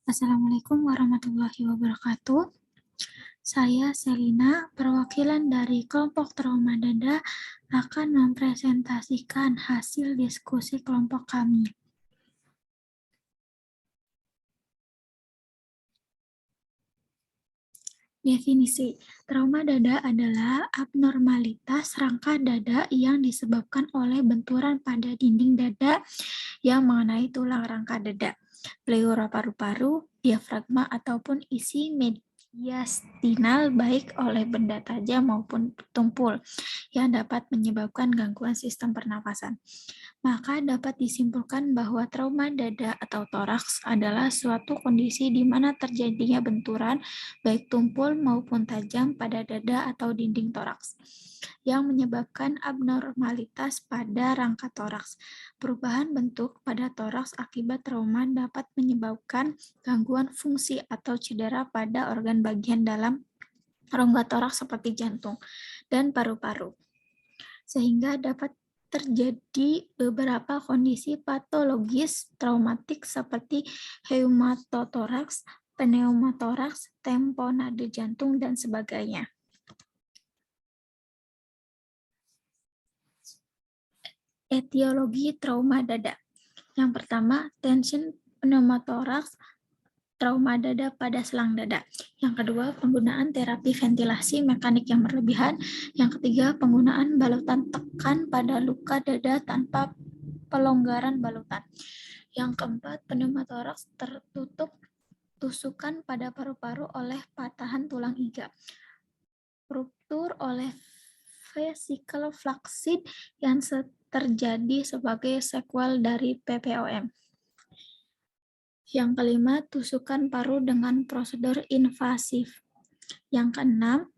Assalamualaikum warahmatullahi wabarakatuh. Saya Selina, perwakilan dari kelompok trauma dada, akan mempresentasikan hasil diskusi kelompok kami. Definisi, trauma dada adalah abnormalitas rangka dada yang disebabkan oleh benturan pada dinding dada yang mengenai tulang rangka dada, pleura paru-paru, diafragma, ataupun isi mediastinal baik oleh benda tajam maupun tumpul yang dapat menyebabkan gangguan sistem pernafasan. Maka dapat disimpulkan bahwa trauma dada atau toraks adalah suatu kondisi di mana terjadinya benturan baik tumpul maupun tajam pada dada atau dinding toraks yang menyebabkan abnormalitas pada rangka toraks. Perubahan bentuk pada toraks akibat trauma dapat menyebabkan gangguan fungsi atau cedera pada organ bagian dalam rongga toraks seperti jantung dan paru-paru, sehingga dapat terjadi beberapa kondisi patologis traumatik seperti pneumotoraks, pneumotoraks, tamponade jantung, dan sebagainya. Etiologi trauma dada. Yang pertama, tension pneumotoraks, trauma dada pada selang dada. Yang kedua, penggunaan terapi ventilasi mekanik yang berlebihan. Yang ketiga, penggunaan balutan tekan pada luka dada tanpa pelonggaran balutan. Yang keempat, pneumotoraks tertutup tusukan pada paru-paru oleh patahan tulang iga. Ruptur oleh vesicle flaccid yang terjadi sebagai sequel dari PPOM. Yang kelima, tusukan paru dengan prosedur invasif. Yang keenam,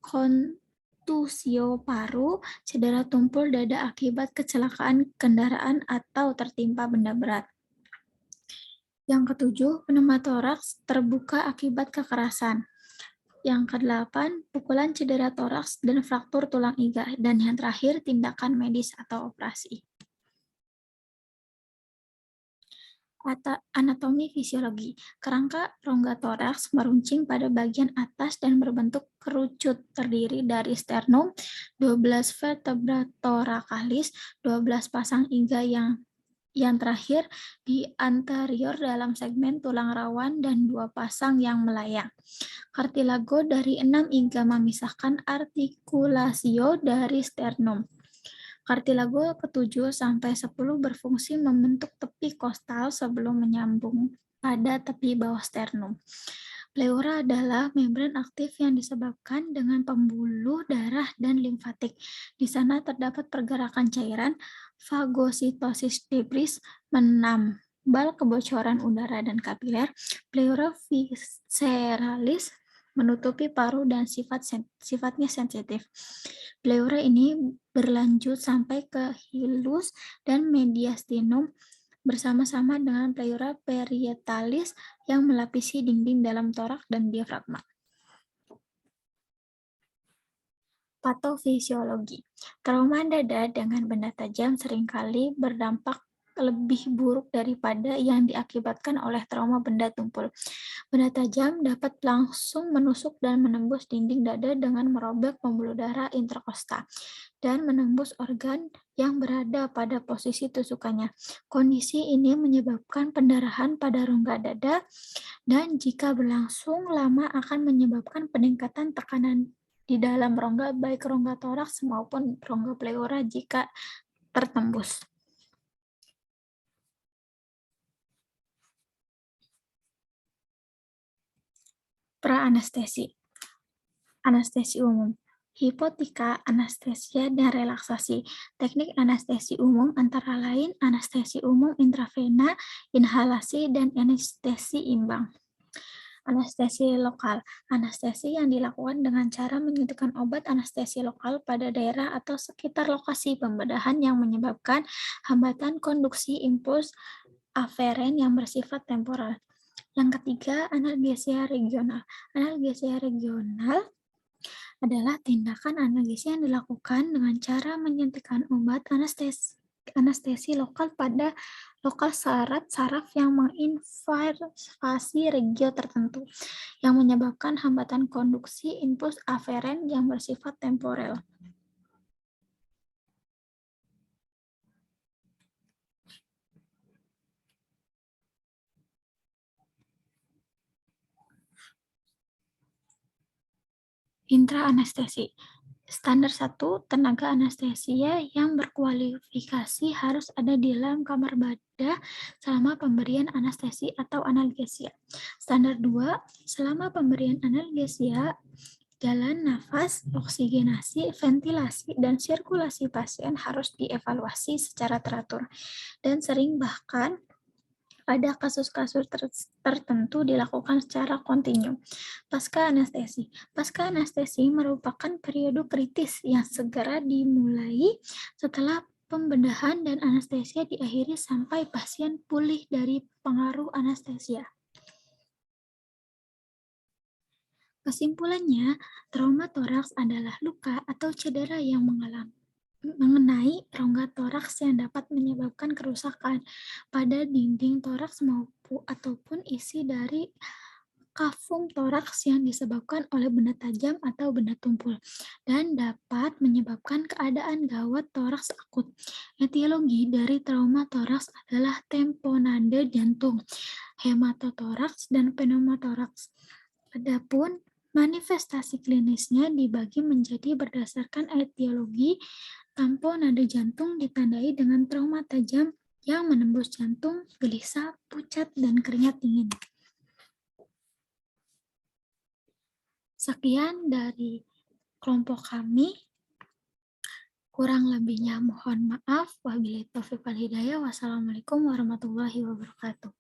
kontusio paru, cedera tumpul dada akibat kecelakaan kendaraan atau tertimpa benda berat. Yang ketujuh, pneumotoraks terbuka akibat kekerasan. Yang kedelapan, pukulan cedera toraks dan fraktur tulang iga. Dan yang terakhir, tindakan medis atau operasi. Anatomi fisiologi. Kerangka rongga toraks meruncing pada bagian atas dan berbentuk kerucut, terdiri dari sternum, 12 vertebra thoracalis, 12 pasang iga yang terakhir di anterior dalam segmen tulang rawan, dan 2 pasang yang melayang. Kartilago dari 6 iga memisahkan artikulasio dari sternum. Kartilago ke-7 sampai 10 berfungsi membentuk tepi kostal sebelum menyambung pada tepi bawah sternum. Pleura adalah membran aktif yang disebabkan dengan pembuluh darah dan limfatik. Di sana terdapat pergerakan cairan, fagositosis debris, menambal kebocoran udara dan kapiler. Pleura visceralis menutupi paru dan sifatnya sensitif. Pleura ini berlanjut sampai ke hilus dan mediastinum bersama-sama dengan pleura parietalis yang melapisi dinding dalam torak dan diafragma. Patofisiologi. Trauma dada dengan benda tajam seringkali berdampak lebih buruk daripada yang diakibatkan oleh trauma benda tumpul. Benda tajam dapat langsung menusuk dan menembus dinding dada dengan merobek pembuluh darah interkosta dan menembus organ yang berada pada posisi tusukannya. Kondisi ini menyebabkan pendarahan pada rongga dada dan jika berlangsung lama akan menyebabkan peningkatan tekanan di dalam rongga, baik rongga toraks maupun rongga pleura jika tertembus. Pra-anestesi. Anestesi umum. Hipotika, anestesia, dan relaksasi. Teknik anestesi umum antara lain anestesi umum intravena, inhalasi, dan anestesi imbang. Anestesi lokal. Anestesi yang dilakukan dengan cara menyuntikkan obat anestesi lokal pada daerah atau sekitar lokasi pembedahan yang menyebabkan hambatan konduksi impuls aferen yang bersifat temporal. Yang ketiga, analgesia regional. Analgesia regional adalah tindakan analgesia yang dilakukan dengan cara menyuntikkan obat anestesi lokal pada lokal saraf yang menginvasi regio tertentu, yang menyebabkan hambatan konduksi impuls aferen yang bersifat temporel. Intra-anestesi. Standar 1, tenaga anestesia yang berkualifikasi harus ada di dalam kamar badah selama pemberian anestesi atau analgesia. Standar 2, selama pemberian analgesia, jalan nafas, oksigenasi, ventilasi, dan sirkulasi pasien harus dievaluasi secara teratur dan sering, bahkan pada kasus-kasus tertentu dilakukan secara kontinu. Pasca anestesi. Pasca anestesi merupakan periode kritis yang segera dimulai setelah pembedahan dan anestesia diakhiri sampai pasien pulih dari pengaruh anestesia. Kesimpulannya, trauma toraks adalah luka atau cedera yang mengenai rongga toraks yang dapat menyebabkan kerusakan pada dinding toraks ataupun isi dari kafum toraks yang disebabkan oleh benda tajam atau benda tumpul dan dapat menyebabkan keadaan gawat toraks akut. Etiologi dari trauma toraks adalah tamponade jantung, hematotoraks, dan pneumotoraks. Adapun manifestasi klinisnya dibagi menjadi berdasarkan etiologi. Tamponade jantung ditandai dengan trauma tajam yang menembus jantung, gelisah, pucat, dan keringat dingin. Sekian dari kelompok kami. Kurang lebihnya mohon maaf. Wabillahi taufiq wal hidayah. Wassalamualaikum warahmatullahi wabarakatuh.